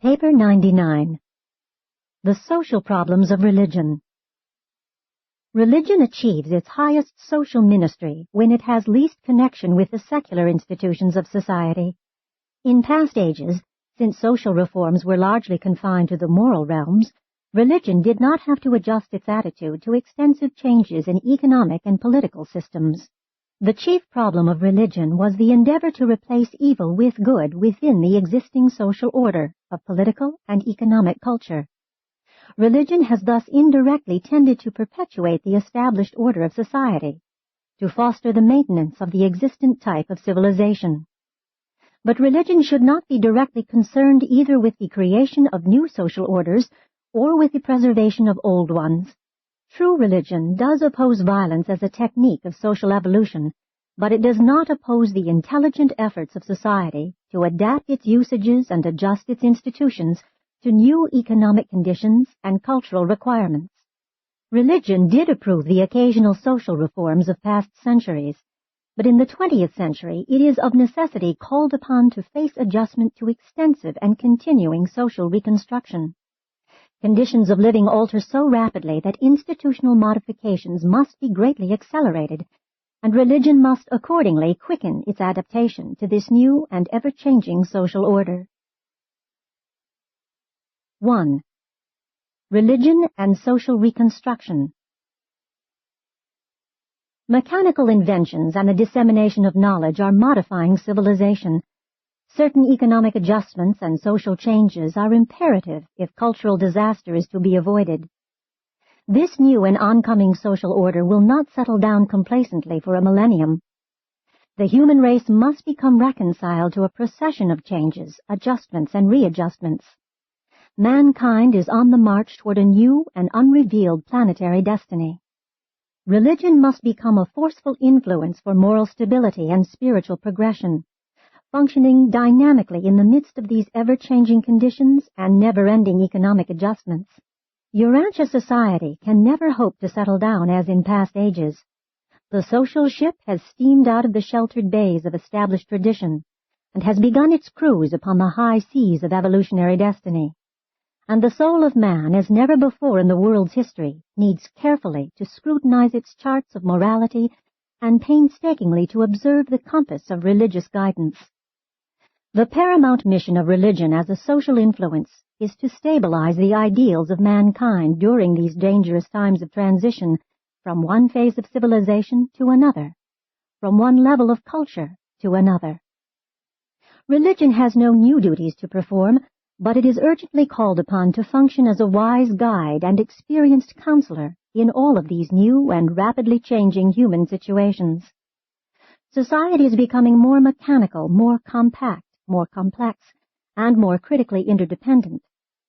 Paper 99. The Social Problems of Religion. Religion achieves its highest social ministry when it has least connection with the secular institutions of society. In past ages, since social reforms were largely confined to the moral realms, religion did not have to adjust its attitude to extensive changes in economic and political systems. The chief problem of religion was the endeavor to replace evil with good within the existing social order of political and economic culture. Religion has thus indirectly tended to perpetuate the established order of society, to foster the maintenance of the existent type of civilization. But religion should not be directly concerned either with the creation of new social orders or with the preservation of old ones. True religion does oppose violence as a technique of social evolution, but it does not oppose the intelligent efforts of society to adapt its usages and adjust its institutions to new economic conditions and cultural requirements. Religion did approve the occasional social reforms of past centuries, but in the 20th century it is of necessity called upon to face adjustment to extensive and continuing social reconstruction. Conditions of living alter so rapidly that institutional modifications must be greatly accelerated, and religion must accordingly quicken its adaptation to this new and ever-changing social order. 1. Religion and social reconstruction. Mechanical inventions and the dissemination of knowledge are modifying civilization. Certain economic adjustments and social changes are imperative if cultural disaster is to be avoided. This new and oncoming social order will not settle down complacently for a millennium. The human race must become reconciled to a procession of changes, adjustments, and readjustments. Mankind is on the march toward a new and unrevealed planetary destiny. Religion must become a forceful influence for moral stability and spiritual progression, functioning dynamically in the midst of these ever-changing conditions and never-ending economic adjustments. Urantia society can never hope to settle down as in past ages. The social ship has steamed out of the sheltered bays of established tradition and has begun its cruise upon the high seas of evolutionary destiny. And the soul of man, as never before in the world's history, needs carefully to scrutinize its charts of morality and painstakingly to observe the compass of religious guidance. The paramount mission of religion as a social influence is to stabilize the ideals of mankind during these dangerous times of transition from one phase of civilization to another, from one level of culture to another. Religion has no new duties to perform, but it is urgently called upon to function as a wise guide and experienced counselor in all of these new and rapidly changing human situations. Society is becoming more mechanical, more compact, more complex, and more critically interdependent.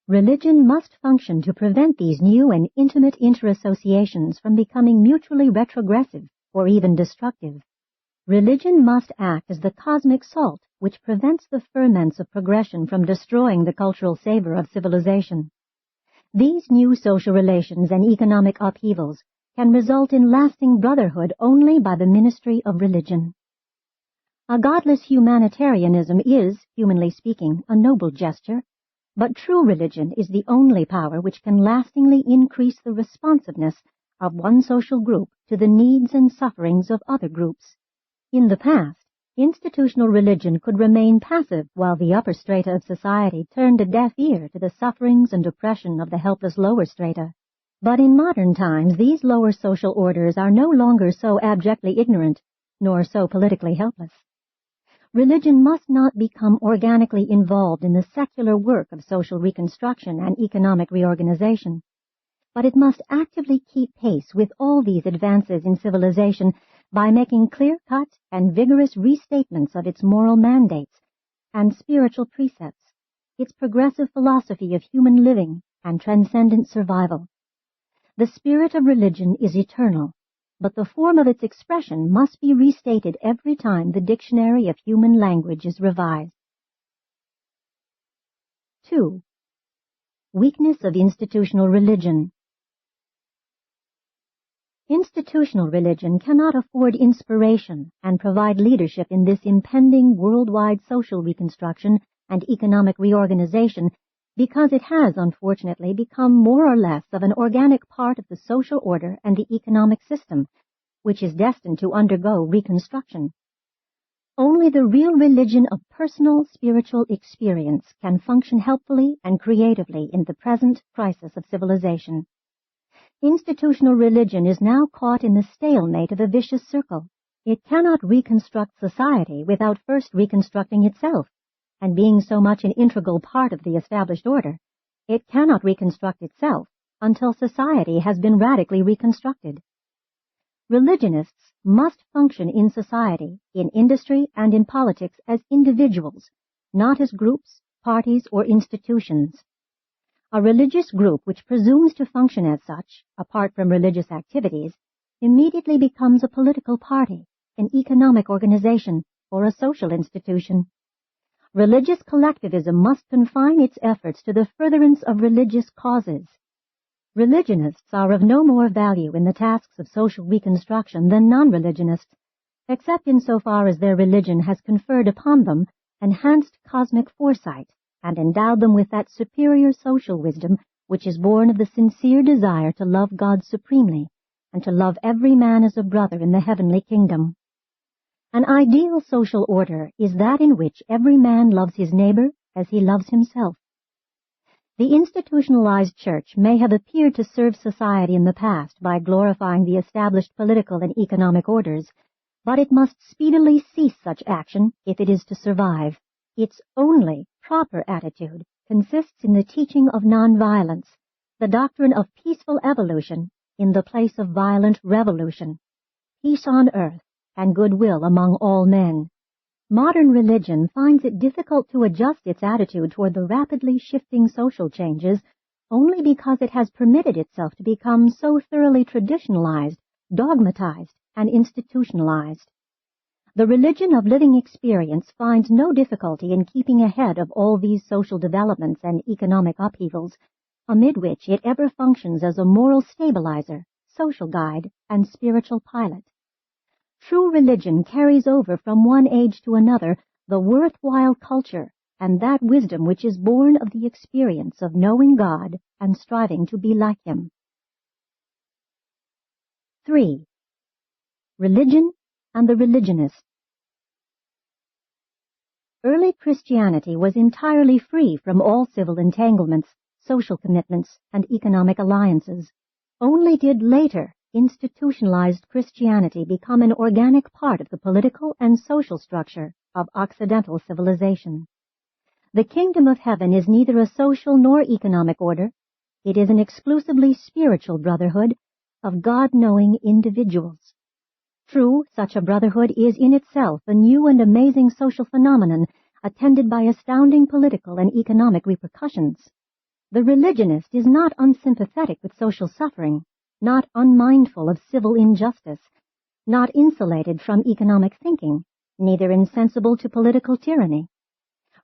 Religion must function to prevent these new and intimate interassociations from becoming mutually retrogressive or even destructive. Religion must act as the cosmic salt which prevents the ferments of progression from destroying the cultural savor of civilization. These new social relations and economic upheavals can result in lasting brotherhood only by the ministry of religion. A godless humanitarianism is, humanly speaking, a noble gesture, but true religion is the only power which can lastingly increase the responsiveness of one social group to the needs and sufferings of other groups. In the past, institutional religion could remain passive while the upper strata of society turned a deaf ear to the sufferings and oppression of the helpless lower strata. But in modern times, these lower social orders are no longer so abjectly ignorant, nor so politically helpless. Religion must not become organically involved in the secular work of social reconstruction and economic reorganization, but it must actively keep pace with all these advances in civilization by making clear-cut and vigorous restatements of its moral mandates and spiritual precepts, its progressive philosophy of human living and transcendent survival. The spirit of religion is eternal, but the form of its expression must be restated every time the dictionary of human language is revised. 2. Weakness of institutional religion. Institutional religion cannot afford inspiration and provide leadership in this impending worldwide social reconstruction and economic reorganization because it has, unfortunately, become more or less of an organic part of the social order and the economic system, which is destined to undergo reconstruction. Only the real religion of personal spiritual experience can function helpfully and creatively in the present crisis of civilization. Institutional religion is now caught in the stalemate of a vicious circle. It cannot reconstruct society without first reconstructing itself, and being so much an integral part of the established order, it cannot reconstruct itself until society has been radically reconstructed. Religionists must function in society, in industry, and in politics as individuals, not as groups, parties, or institutions. A religious group which presumes to function as such, apart from religious activities, immediately becomes a political party, an economic organization, or a social institution. Religious collectivism must confine its efforts to the furtherance of religious causes. Religionists are of no more value in the tasks of social reconstruction than non-religionists, except insofar as their religion has conferred upon them enhanced cosmic foresight and endowed them with that superior social wisdom which is born of the sincere desire to love God supremely and to love every man as a brother in the heavenly kingdom. An ideal social order is that in which every man loves his neighbor as he loves himself. The institutionalized church may have appeared to serve society in the past by glorifying the established political and economic orders, but it must speedily cease such action if it is to survive. Its only proper attitude consists in the teaching of nonviolence, the doctrine of peaceful evolution in the place of violent revolution, peace on earth, and goodwill among all men. Modern religion finds it difficult to adjust its attitude toward the rapidly shifting social changes only because it has permitted itself to become so thoroughly traditionalized, dogmatized, and institutionalized. The religion of living experience finds no difficulty in keeping ahead of all these social developments and economic upheavals, amid which it ever functions as a moral stabilizer, social guide, and spiritual pilot. True religion carries over from one age to another the worthwhile culture and that wisdom which is born of the experience of knowing God and striving to be like Him. 3. Religion and the religionist. Early Christianity was entirely free from all civil entanglements, social commitments, and economic alliances. Only did later institutionalized Christianity become an organic part of the political and social structure of Occidental civilization. The kingdom of heaven is neither a social nor economic order. It is an exclusively spiritual brotherhood of God-knowing individuals. True, such a brotherhood is in itself a new and amazing social phenomenon attended by astounding political and economic repercussions. The religionist is not unsympathetic with social suffering, not unmindful of civil injustice, not insulated from economic thinking, neither insensible to political tyranny.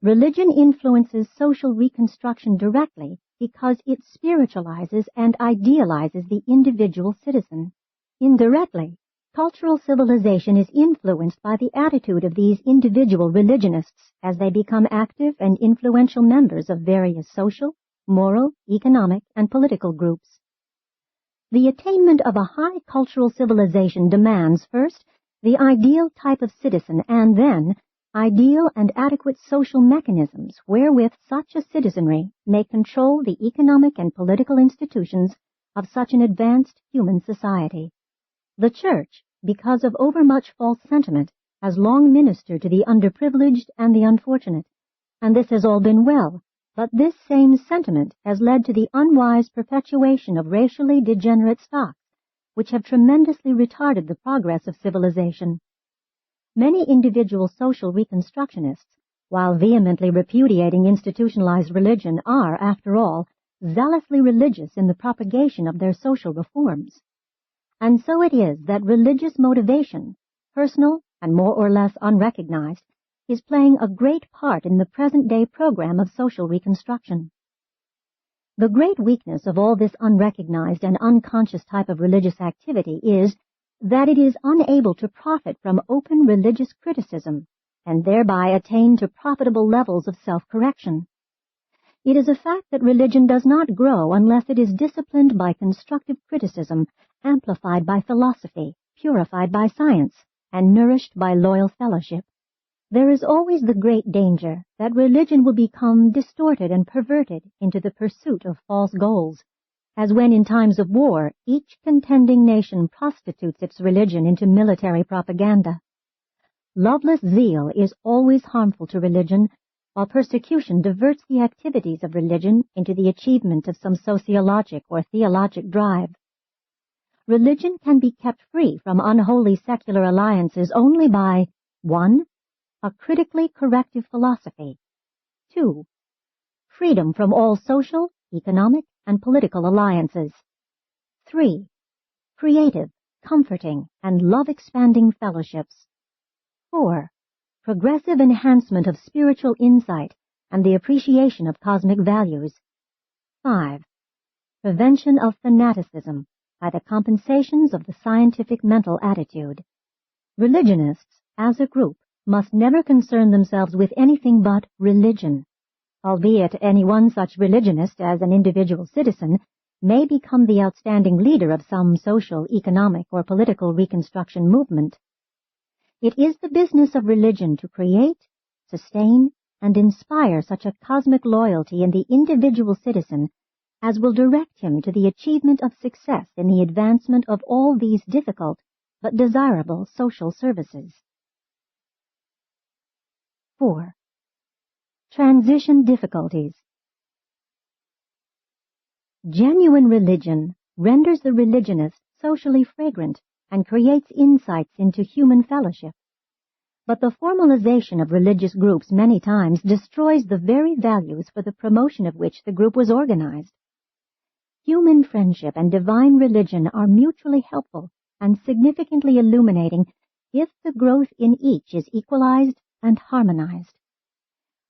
Religion influences social reconstruction directly because it spiritualizes and idealizes the individual citizen. Indirectly, cultural civilization is influenced by the attitude of these individual religionists as they become active and influential members of various social, moral, economic, and political groups. The attainment of a high cultural civilization demands, first, the ideal type of citizen and then ideal and adequate social mechanisms wherewith such a citizenry may control the economic and political institutions of such an advanced human society. The Church, because of overmuch false sentiment, has long ministered to the underprivileged and the unfortunate, and this has all been well. But this same sentiment has led to the unwise perpetuation of racially degenerate stocks, which have tremendously retarded the progress of civilization. Many individual social reconstructionists, while vehemently repudiating institutionalized religion, are, after all, zealously religious in the propagation of their social reforms. And so it is that religious motivation, personal and more or less unrecognized, is playing a great part in the present-day program of social reconstruction. The great weakness of all this unrecognized and unconscious type of religious activity is that it is unable to profit from open religious criticism and thereby attain to profitable levels of self-correction. It is a fact that religion does not grow unless it is disciplined by constructive criticism, amplified by philosophy, purified by science, and nourished by loyal fellowship. There is always the great danger that religion will become distorted and perverted into the pursuit of false goals, as when in times of war each contending nation prostitutes its religion into military propaganda. Loveless zeal is always harmful to religion, while persecution diverts the activities of religion into the achievement of some sociologic or theologic drive. Religion can be kept free from unholy secular alliances only by 1. A critically corrective philosophy. 2. Freedom from all social, economic, and political alliances. 3. Creative, comforting, and love-expanding fellowships. 4. Progressive enhancement of spiritual insight and the appreciation of cosmic values. 5. Prevention of fanaticism by the compensations of the scientific mental attitude. Religionists, as a group, must never concern themselves with anything but religion, albeit any one such religionist as an individual citizen may become the outstanding leader of some social, economic, or political reconstruction movement. It is the business of religion to create, sustain, and inspire such a cosmic loyalty in the individual citizen as will direct him to the achievement of success in the advancement of all these difficult but desirable social services. 4. Transition difficulties. Genuine religion renders the religionist socially fragrant and creates insights into human fellowship. But the formalization of religious groups many times destroys the very values for the promotion of which the group was organized. Human friendship and divine religion are mutually helpful and significantly illuminating if the growth in each is equalized and harmonized.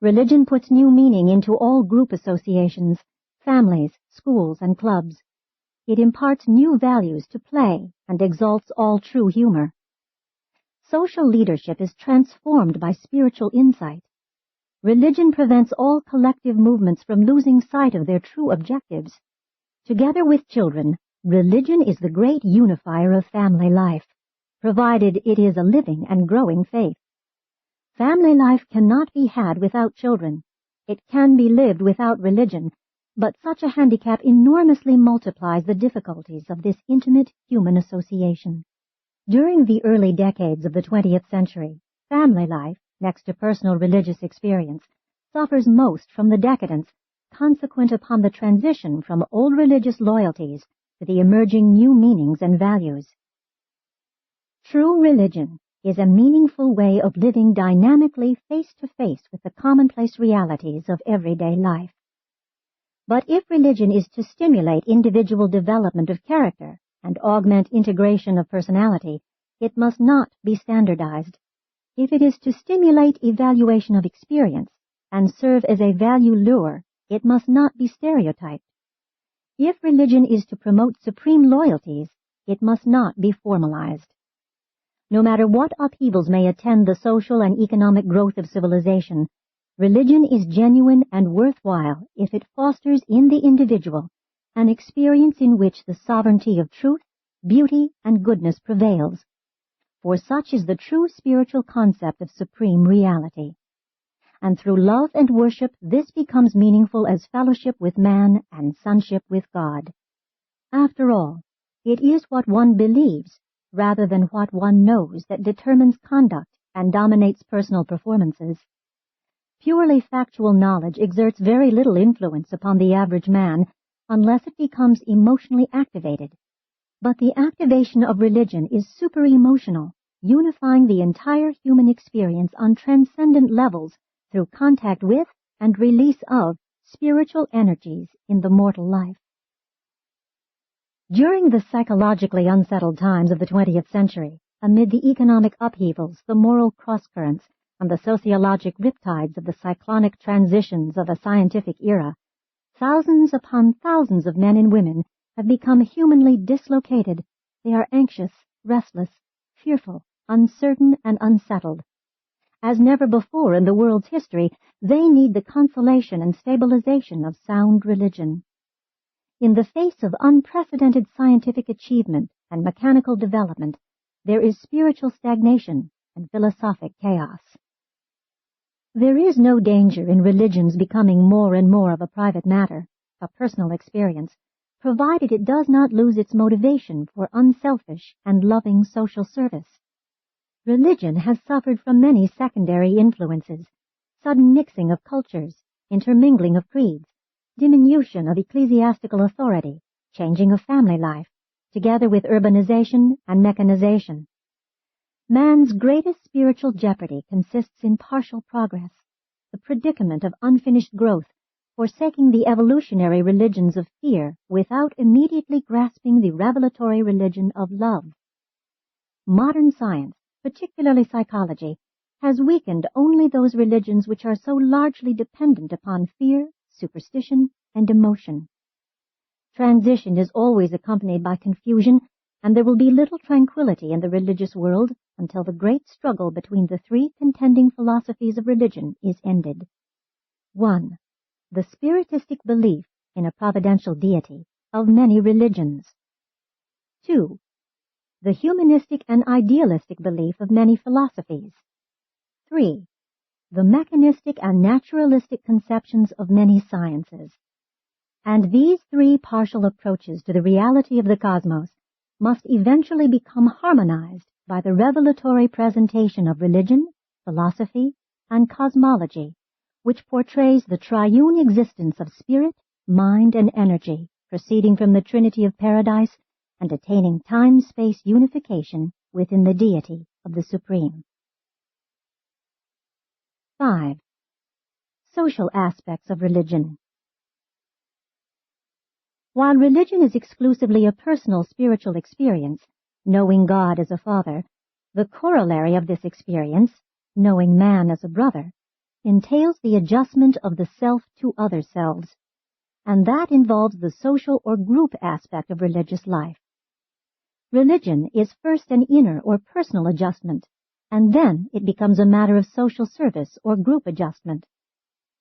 Religion puts new meaning into all group associations, families, schools, and clubs. It imparts new values to play and exalts all true humor. Social leadership is transformed by spiritual insight. Religion prevents all collective movements from losing sight of their true objectives. Together with children, religion is the great unifier of family life, provided it is a living and growing faith. Family life cannot be had without children. It can be lived without religion, but such a handicap enormously multiplies the difficulties of this intimate human association. During the early decades of the 20th century, family life, next to personal religious experience, suffers most from the decadence consequent upon the transition from old religious loyalties to the emerging new meanings and values. True religion is a meaningful way of living dynamically face-to-face with the commonplace realities of everyday life. But if religion is to stimulate individual development of character and augment integration of personality, it must not be standardized. If it is to stimulate evaluation of experience and serve as a value lure, it must not be stereotyped. If religion is to promote supreme loyalties, it must not be formalized. No matter what upheavals may attend the social and economic growth of civilization, religion is genuine and worthwhile if it fosters in the individual an experience in which the sovereignty of truth, beauty, and goodness prevails. For such is the true spiritual concept of supreme reality. And through love and worship, this becomes meaningful as fellowship with man and sonship with God. After all, it is what one believes, rather than what one knows, that determines conduct and dominates personal performances. Purely factual knowledge exerts very little influence upon the average man unless it becomes emotionally activated. But the activation of religion is super-emotional, unifying the entire human experience on transcendent levels through contact with and release of spiritual energies in the mortal life. During the psychologically unsettled times of the 20th century, amid the economic upheavals, the moral crosscurrents, and the sociologic riptides of the cyclonic transitions of a scientific era, thousands upon thousands of men and women have become humanly dislocated. They are anxious, restless, fearful, uncertain, and unsettled. As never before in the world's history, they need the consolation and stabilization of sound religion. In the face of unprecedented scientific achievement and mechanical development, there is spiritual stagnation and philosophic chaos. There is no danger in religions becoming more and more of a private matter, a personal experience, provided it does not lose its motivation for unselfish and loving social service. Religion has suffered from many secondary influences, sudden mixing of cultures, intermingling of creeds, diminution of ecclesiastical authority, changing of family life, together with urbanization and mechanization. Man's greatest spiritual jeopardy consists in partial progress, the predicament of unfinished growth, forsaking the evolutionary religions of fear without immediately grasping the revelatory religion of love. Modern science, particularly psychology, has weakened only those religions which are so largely dependent upon fear, superstition, and emotion. Transition is always accompanied by confusion, and there will be little tranquility in the religious world until the great struggle between the three contending philosophies of religion is ended. 1. The spiritistic belief in a providential deity of many religions. 2. The humanistic and idealistic belief of many philosophies. 3. The mechanistic and naturalistic conceptions of many sciences. And these three partial approaches to the reality of the cosmos must eventually become harmonized by the revelatory presentation of religion, philosophy, and cosmology, which portrays the triune existence of spirit, mind, and energy, proceeding from the Trinity of Paradise and attaining time-space unification within the deity of the Supreme. 5. Social aspects of religion. While religion is exclusively a personal spiritual experience, knowing God as a father, the corollary of this experience, knowing man as a brother, entails the adjustment of the self to other selves, and that involves the social or group aspect of religious life. Religion is first an inner or personal adjustment, and then it becomes a matter of social service or group adjustment.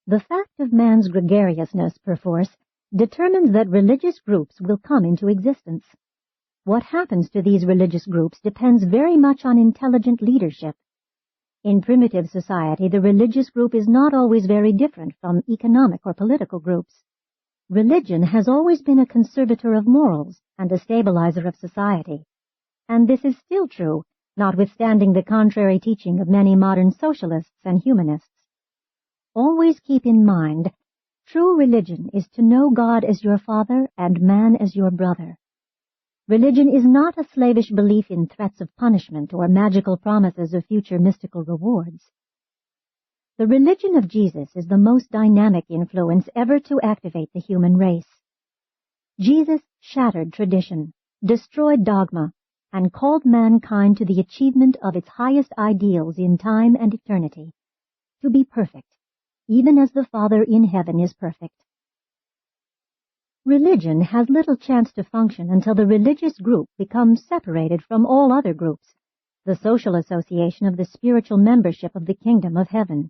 The fact of man's gregariousness, perforce, determines that religious groups will come into existence. What happens to these religious groups depends very much on intelligent leadership. In primitive society, the religious group is not always very different from economic or political groups. Religion has always been a conservator of morals and a stabilizer of society. And this is still true, notwithstanding the contrary teaching of many modern socialists and humanists. Always keep in mind, true religion is to know God as your father and man as your brother. Religion is not a slavish belief in threats of punishment or magical promises of future mystical rewards. The religion of Jesus is the most dynamic influence ever to activate the human race. Jesus shattered tradition, destroyed dogma, and called mankind to the achievement of its highest ideals in time and eternity, to be perfect, even as the Father in heaven is perfect. Religion has little chance to function until the religious group becomes separated from all other groups, the social association of the spiritual membership of the kingdom of heaven.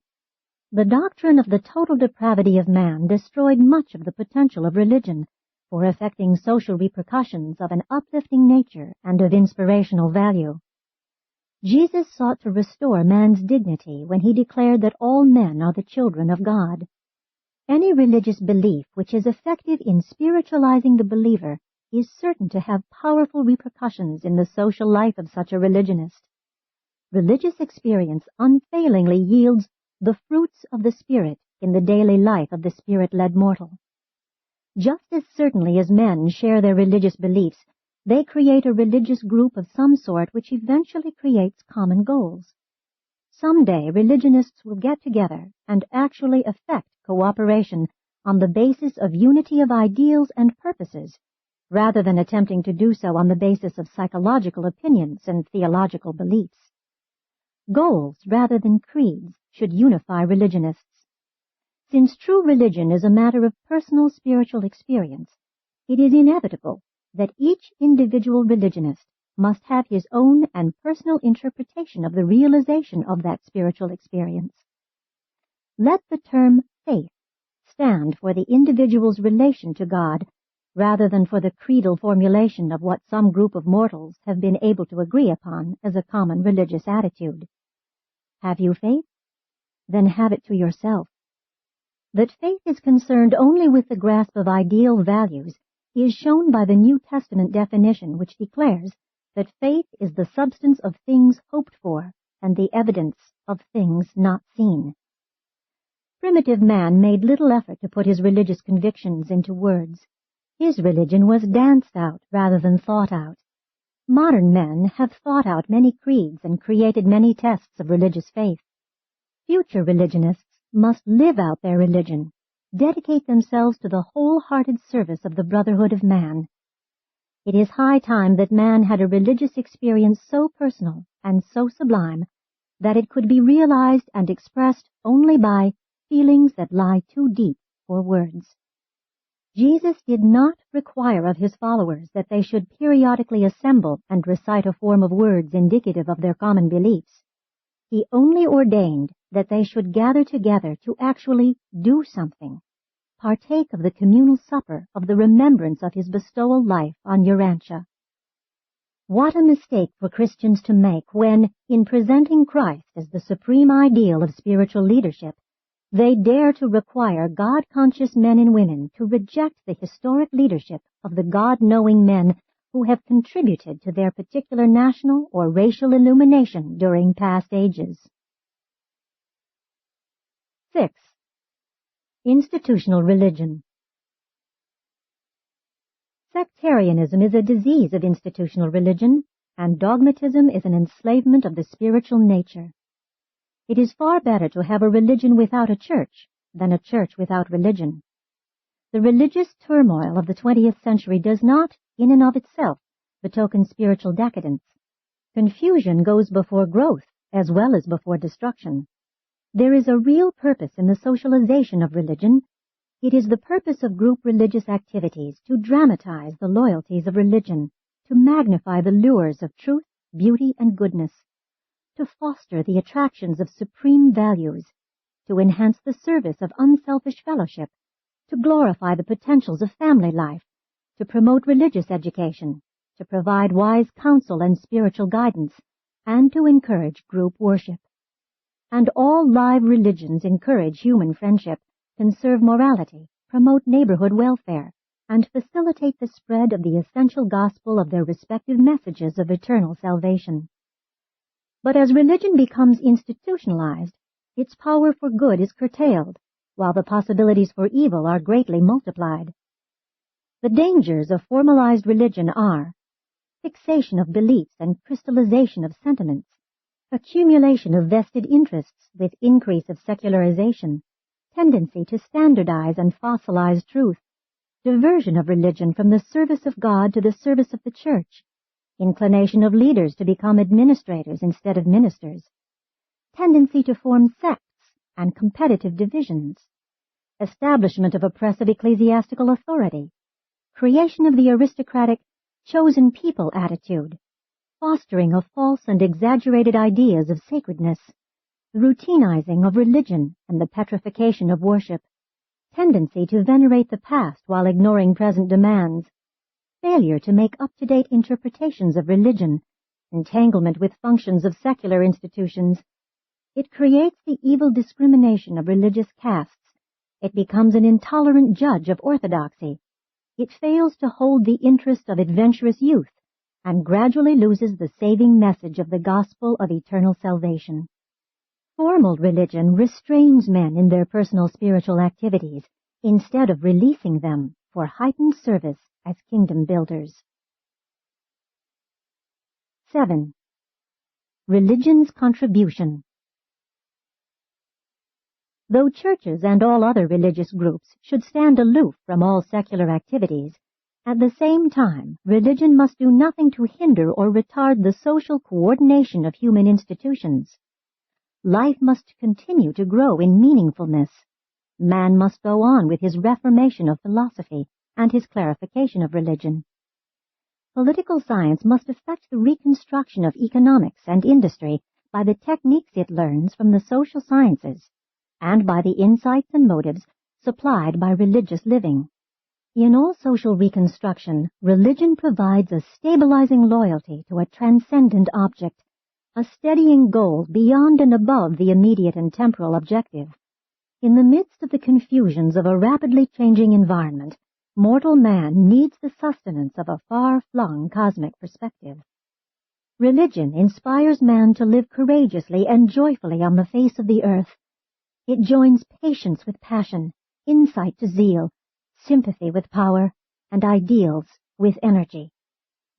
The doctrine of the total depravity of man destroyed much of the potential of religion for effecting social repercussions of an uplifting nature and of inspirational value. Jesus sought to restore man's dignity when he declared that all men are the children of God. Any religious belief which is effective in spiritualizing the believer is certain to have powerful repercussions in the social life of such a religionist. Religious experience unfailingly yields the fruits of the Spirit in the daily life of the Spirit-led mortal. Just as certainly as men share their religious beliefs, they create a religious group of some sort which eventually creates common goals. Someday religionists will get together and actually effect cooperation on the basis of unity of ideals and purposes, rather than attempting to do so on the basis of psychological opinions and theological beliefs. Goals rather than creeds should unify religionists. Since true religion is a matter of personal spiritual experience, it is inevitable that each individual religionist must have his own and personal interpretation of the realization of that spiritual experience. Let the term faith stand for the individual's relation to God rather than for the creedal formulation of what some group of mortals have been able to agree upon as a common religious attitude. Have you faith? Then have it to yourself. That faith is concerned only with the grasp of ideal values is shown by the New Testament definition, which declares that faith is the substance of things hoped for and the evidence of things not seen. Primitive man made little effort to put his religious convictions into words. His religion was danced out rather than thought out. Modern men have thought out many creeds and created many tests of religious faith. Future religionists must live out their religion, dedicate themselves to the wholehearted service of the brotherhood of man. It is high time that man had a religious experience so personal and so sublime that it could be realized and expressed only by feelings that lie too deep for words. Jesus did not require of his followers that they should periodically assemble and recite a form of words indicative of their common beliefs. He only ordained that they should gather together to actually do something, partake of the communal supper of the remembrance of his bestowal life on Urantia. What a mistake for Christians to make when, in presenting Christ as the supreme ideal of spiritual leadership, they dare to require God-conscious men and women to reject the historic leadership of the God-knowing men who have contributed to their particular national or racial illumination during past ages. 6. Institutional religion. Sectarianism is a disease of institutional religion, and dogmatism is an enslavement of the spiritual nature. It is far better to have a religion without a church than a church without religion. The religious turmoil of the 20th century does not, in and of itself, betoken spiritual decadence. Confusion goes before growth as well as before destruction. There is a real purpose in the socialization of religion. It is the purpose of group religious activities to dramatize the loyalties of religion, to magnify the lures of truth, beauty, and goodness, to foster the attractions of supreme values, to enhance the service of unselfish fellowship, to glorify the potentials of family life, to promote religious education, to provide wise counsel and spiritual guidance, and to encourage group worship. And all live religions encourage human friendship, conserve morality, promote neighborhood welfare, and facilitate the spread of the essential gospel of their respective messages of eternal salvation. But as religion becomes institutionalized, its power for good is curtailed, while the possibilities for evil are greatly multiplied. The dangers of formalized religion are fixation of beliefs and crystallization of sentiments, accumulation of vested interests with increase of secularization, tendency to standardize and fossilize truth, diversion of religion from the service of God to the service of the church, inclination of leaders to become administrators instead of ministers, tendency to form sects and competitive divisions, establishment of oppressive ecclesiastical authority, creation of the aristocratic chosen people attitude, fostering of false and exaggerated ideas of sacredness, routinizing of religion and the petrification of worship, tendency to venerate the past while ignoring present demands, failure to make up-to-date interpretations of religion, entanglement with functions of secular institutions. It creates the evil discrimination of religious castes. It becomes an intolerant judge of orthodoxy. It fails to hold the interest of adventurous youth and gradually loses the saving message of the gospel of eternal salvation. Formal religion restrains men in their personal spiritual activities instead of releasing them for heightened service as kingdom builders. 7. Religion's contribution. Though churches and all other religious groups should stand aloof from all secular activities, at the same time, religion must do nothing to hinder or retard the social coordination of human institutions. Life must continue to grow in meaningfulness. Man must go on with his reformation of philosophy and his clarification of religion. Political science must affect the reconstruction of economics and industry by the techniques it learns from the social sciences and by the insights and motives supplied by religious living. In all social reconstruction, religion provides a stabilizing loyalty to a transcendent object, a steadying goal beyond and above the immediate and temporal objective. In the midst of the confusions of a rapidly changing environment, mortal man needs the sustenance of a far-flung cosmic perspective. Religion inspires man to live courageously and joyfully on the face of the earth. It joins patience with passion, insight to zeal, sympathy with power, and ideals with energy.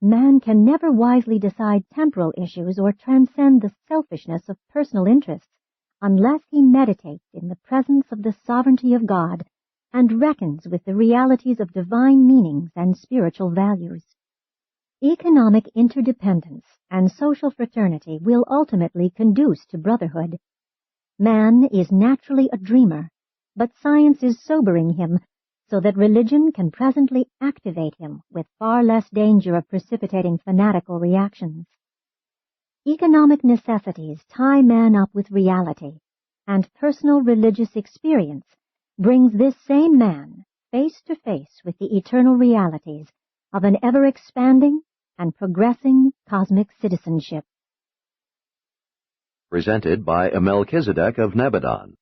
Man can never wisely decide temporal issues or transcend the selfishness of personal interests unless he meditates in the presence of the sovereignty of God and reckons with the realities of divine meanings and spiritual values. Economic interdependence and social fraternity will ultimately conduce to brotherhood. Man is naturally a dreamer, but science is sobering him so that religion can presently activate him with far less danger of precipitating fanatical reactions. Economic necessities tie man up with reality, and personal religious experience brings this same man face to face with the eternal realities of an ever-expanding and progressing cosmic citizenship. Presented by a Melchizedek of Nebadon.